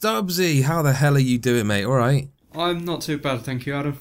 Stubbsy, how the hell are you doing, mate? All right? I'm not too bad, thank you, Adam.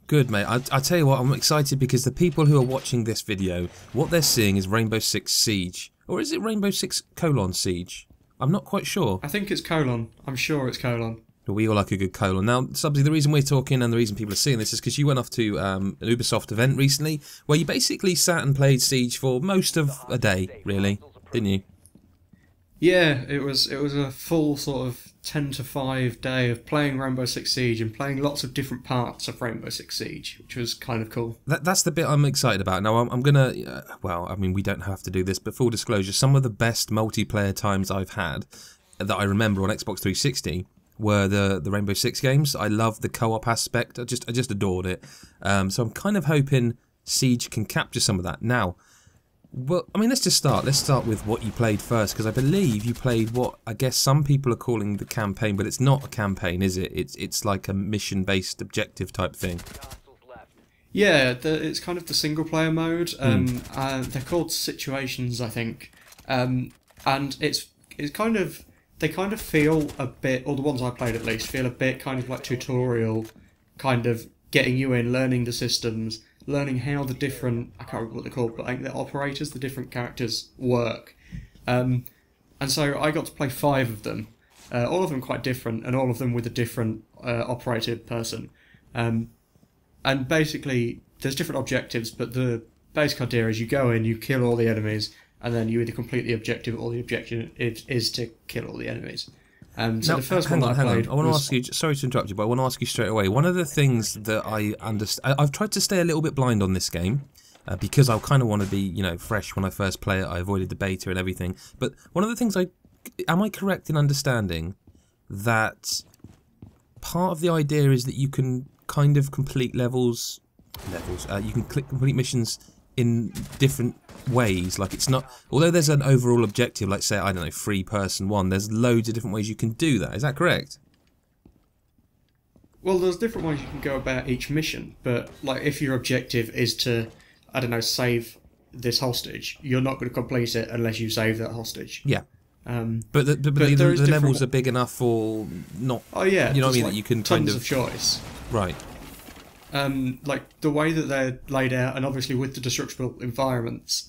Good, mate. I tell you what, I'm excited because the people who are watching this video, what they're seeing is Rainbow Six Siege. Or is it Rainbow Six Siege? I'm not quite sure. I think it's colon. I'm sure it's colon. But we all like a good colon. Now, Stubbsy, the reason we're talking and the reason people are seeing this is because you went off to an Ubisoft event recently where you basically sat and played Siege for most of a day, really, didn't you? Yeah, it was a full sort of 10 to 5 day of playing Rainbow Six Siege and playing lots of different parts of Rainbow Six Siege, which was kind of cool. That's the bit I'm excited about. Now, I'm going to... well, I mean, we don't have to do this, but full disclosure, some of the best multiplayer times I've had that I remember on Xbox 360 were the Rainbow Six games. I love the co-op aspect. I just adored it. So I'm kind of hoping Siege can capture some of that. Now... well, I mean, let's just start. Let's start with what you played first, because I believe you played what I guess some people are calling the campaign, but it's not a campaign, is it? It's like a mission-based objective type thing. Yeah, it's kind of the single-player mode. They're called situations, I think, and it's kind of they kind of feel a bit, or the ones I played at least, feel a bit kind of like tutorial, kind of getting you in, learning the systems. Learning how the different, I can't remember what they're called, but I think the operators, the different characters work. And so I got to play 5 of them, all of them quite different, and all of them with a different operator person. And basically, there's different objectives, but the basic idea is you go in, you kill all the enemies, and then you either complete the objective or the objective is to kill all the enemies. So now, the first one I played I want to ask you, sorry to interrupt you, but I want to ask you straight away. One of the things that I understand, I've tried to stay a little bit blind on this game because I kind of want to be, you know, fresh when I first play it. I avoided the beta and everything. But one of the things am I correct in understanding that part of the idea is that you can kind of complete levels, you can complete missions in different ways. Like, it's not, although there's an overall objective, like say, I don't know, 3-person 1, there's loads of different ways you can do that. Is that correct? Well, there's different ways you can go about each mission, but like if your objective is to, I don't know, save this hostage, you're not going to complete it unless you save that hostage. Yeah. But the levels are big enough for not... oh yeah, you know what I mean? Like that you can tons of choice. Right. Like the way that they're laid out, and obviously with the destructible environments,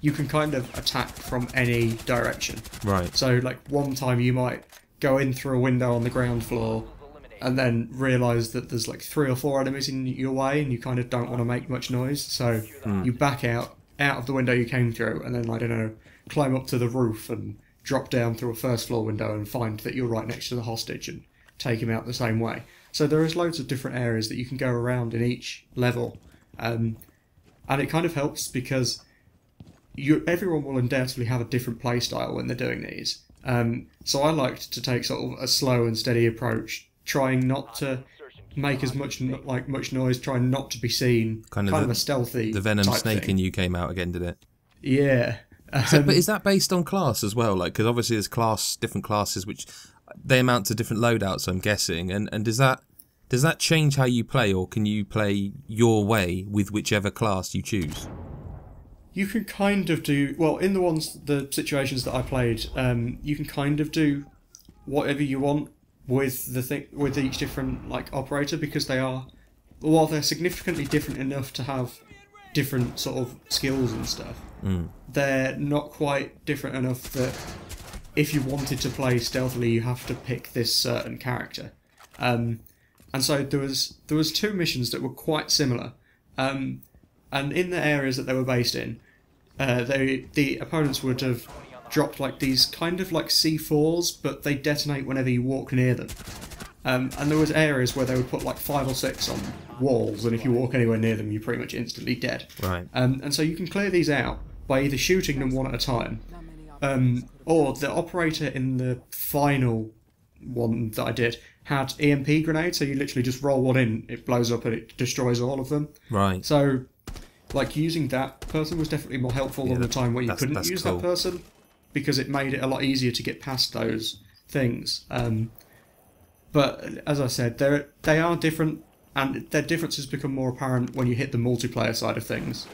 you can kind of attack from any direction. Right. So like one time you might go in through a window on the ground floor and then realise that there's like 3 or 4 enemies in your way and you kind of don't want to make much noise, so you back out of the window you came through and then, I don't know, climb up to the roof and drop down through a first floor window and find that you're right next to the hostage and take him out the same way. So there is loads of different areas that you can go around in each level, and it kind of helps because everyone will undoubtedly have a different play style when they're doing these. So I liked to take sort of a slow and steady approach, trying not to make as much noise, trying not to be seen, kind of a stealthy. The Venom type snake thing. in you came out again, did it? Yeah. But is that based on class as well? Like, because obviously there's different classes which they amount to different loadouts, I'm guessing, and does that change how you play, or can you play your way with whichever class you choose? You can kind of do, well, in the situations that I played, you can kind of do whatever you want with each different like operator, because while they're significantly different enough to have different sort of skills and stuff, they're not quite different enough that if you wanted to play stealthily, you have to pick this certain character. And so there was 2 missions that were quite similar, and in the areas that they were based in, the opponents would have dropped like these kind of like C4s, but they detonate whenever you walk near them. And there was areas where they would put like 5 or 6 on walls, and if you walk anywhere near them, you're pretty much instantly dead. Right. And so you can clear these out by either shooting them one at a time, or the operator in the final one that I did had EMP grenades, so you literally just roll one in, it blows up and it destroys all of them. Right. So, like, using that person was definitely more helpful than the time where you couldn't use that person, because it made it a lot easier to get past those things. But as I said, they are different, and their differences become more apparent when you hit the multiplayer side of things.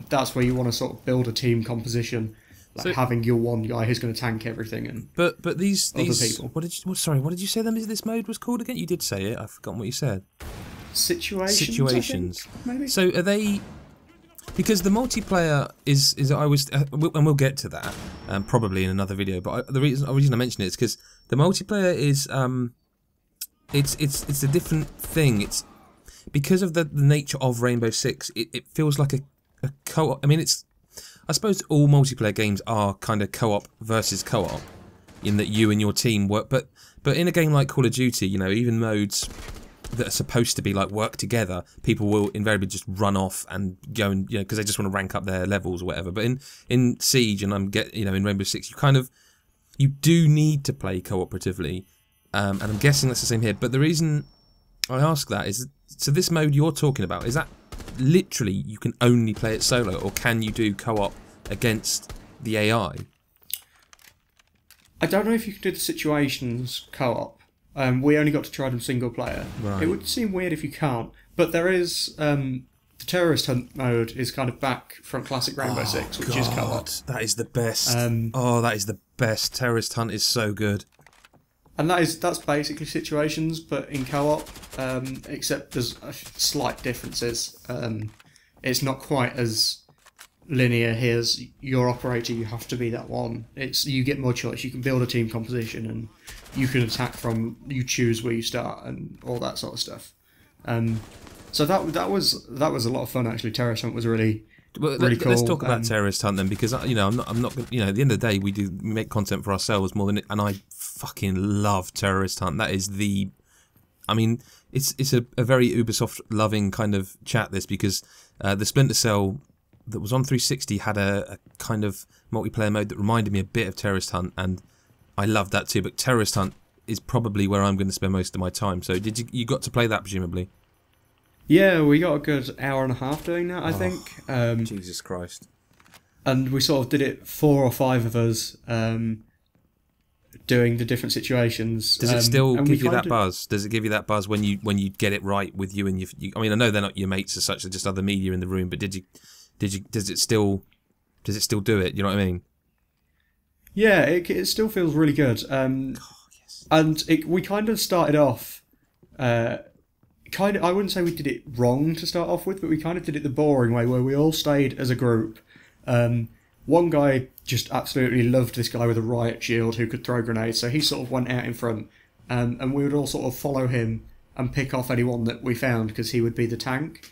That's where you want to sort of build a team composition like having your one guy who's going to tank everything and but these people. What did you say this mode was called again? You did say it. I've forgotten what you said. Situations. I think, maybe. So are they? Because the multiplayer is I was and we'll get to that probably in another video. But the reason I mention it is because the multiplayer is it's a different thing. It's because of the nature of Rainbow Six. It feels like a co-op. I mean, I suppose all multiplayer games are kind of co-op versus co-op, in that you and your team work. But in a game like Call of Duty, you know, even modes that are supposed to be like work together, people will invariably just run off and go and, you know, because they just want to rank up their levels or whatever. But in Siege and in Rainbow Six, you do need to play cooperatively, and I'm guessing that's the same here. But the reason I ask that is, so this mode you're talking about, is that literally you can only play it solo, or can you do co-op against the AI? I don't know if you can do the situations co-op. We only got to try them single player. Right. It would seem weird if you can't, but there is the terrorist hunt mode is kind of back from classic Rainbow Six, which is co-op. That is the best. That is the best. Terrorist hunt is so good. And that's basically situations, but in co-op, except there's slight differences. It's not quite as linear. Here's your operator, you have to be that one. You get more choice. You can build a team composition, and you can attack you choose where you start, and all that sort of stuff. So that was a lot of fun actually. Terrorist Hunt was really cool. Let's talk about Terrorist Hunt then, because I'm not you know, at the end of the day we make content for ourselves more than it, and I fucking love Terrorist Hunt. That is I mean, it's a very Ubisoft loving kind of chat, this, because the Splinter Cell that was on 360 had a kind of multiplayer mode that reminded me a bit of Terrorist Hunt, and I loved that too. But Terrorist Hunt is probably where I'm going to spend most of my time. So you got to play that presumably? Yeah, we got a good hour and a half doing that, I think. Jesus Christ. And we sort of did it, 4 or 5 of us, doing the different situations. Does it still give you that buzz? Does it give you that buzz when you get it right with you and your? I mean, I know they're not your mates as such; they're just other media in the room. But does it still do it? You know what I mean? Yeah, it still feels really good. Yes. And we kind of started off, I wouldn't say we did it wrong to start off with, but we kind of did it the boring way, where we all stayed as a group. One guy just absolutely loved this guy with a riot shield who could throw grenades, so he sort of went out in front, and we would all sort of follow him and pick off anyone that we found, because he would be the tank.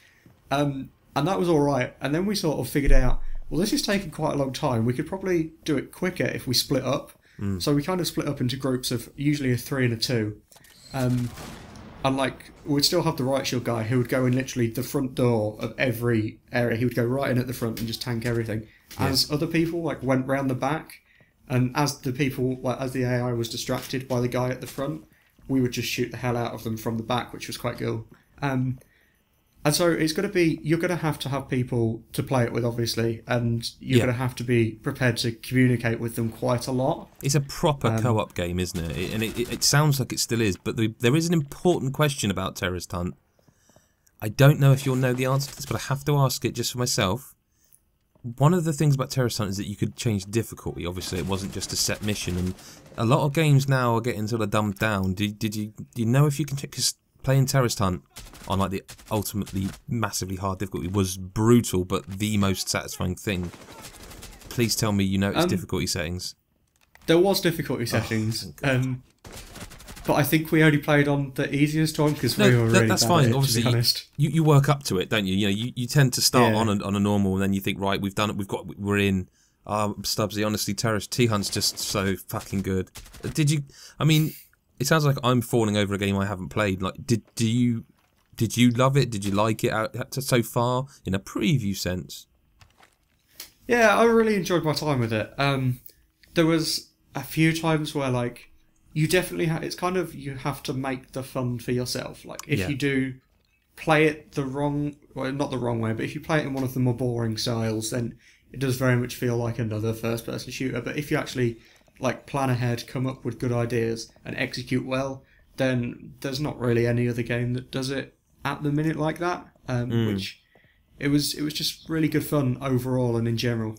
And that was alright, and then we sort of figured out, well, this is taking quite a long time, we could probably do it quicker if we split up. So we kind of split up into groups of usually a 3 and a 2. And like, we'd still have the riot shield guy who would go in literally the front door of every area. He would go right in at the front and just tank everything. As other people like went round the back, and as the AI was distracted by the guy at the front, we would just shoot the hell out of them from the back, which was quite cool. And so it's going to be, you're going to have people to play it with, obviously, and you're going to have to be prepared to communicate with them quite a lot. It's a proper co-op game, isn't it? And it sounds like it still is, but there is an important question about Terrorist Hunt. I don't know if you'll know the answer to this, but I have to ask it just for myself. One of the things about Terrorist Hunt is that you could change difficulty. Obviously, it wasn't just a set mission, and a lot of games now are getting sort of dumbed down. Do you know if you can check? Because playing Terrorist Hunt on like the ultimately massively hard difficulty was brutal, but the most satisfying thing. Please tell me you noticed difficulty settings. There was difficulty settings, but I think we only played on the easiest one because we were really that's bad fine. at it, Obviously, to be honest. You work up to it, don't you? You know, you tend to start on a normal, and then you think, right, we've done it, we're in. Stubbsy, honestly, Terrorist T-Hunt's just so fucking good. I mean, it sounds like I'm falling over a game I haven't played. Like, did you love it? Did you like it so far in a preview sense? Yeah, I really enjoyed my time with it. There was a few times where, like, you definitely it's kind of, you have to make the fun for yourself. Like, if you do play it not the wrong way, but if you play it in one of the more boring styles, then it does very much feel like another first-person shooter. But if you actually like plan ahead, come up with good ideas, and execute well, then there's not really any other game that does it at the minute like that. Which it was just really good fun overall and in general.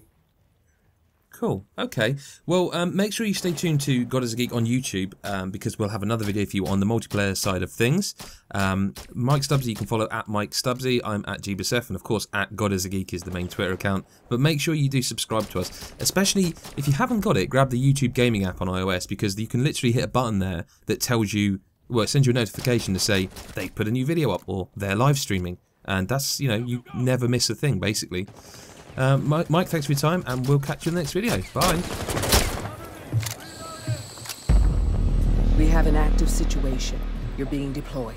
Cool. Okay. Well, make sure you stay tuned to God is a Geek on YouTube because we'll have another video for you on the multiplayer side of things. Mike Stubbsy, you can follow at Mike Stubbsy. I'm at GBSF, and of course at God is a Geek is the main Twitter account. But make sure you do subscribe to us, especially if you haven't got it. Grab the YouTube gaming app on iOS because you can literally hit a button there that tells you, well, it sends you a notification to say they've put a new video up or they're live streaming, and that's, you know, you never miss a thing basically. Mike, thanks for your time, and we'll catch you in the next video. Bye. We have an active situation. You're being deployed.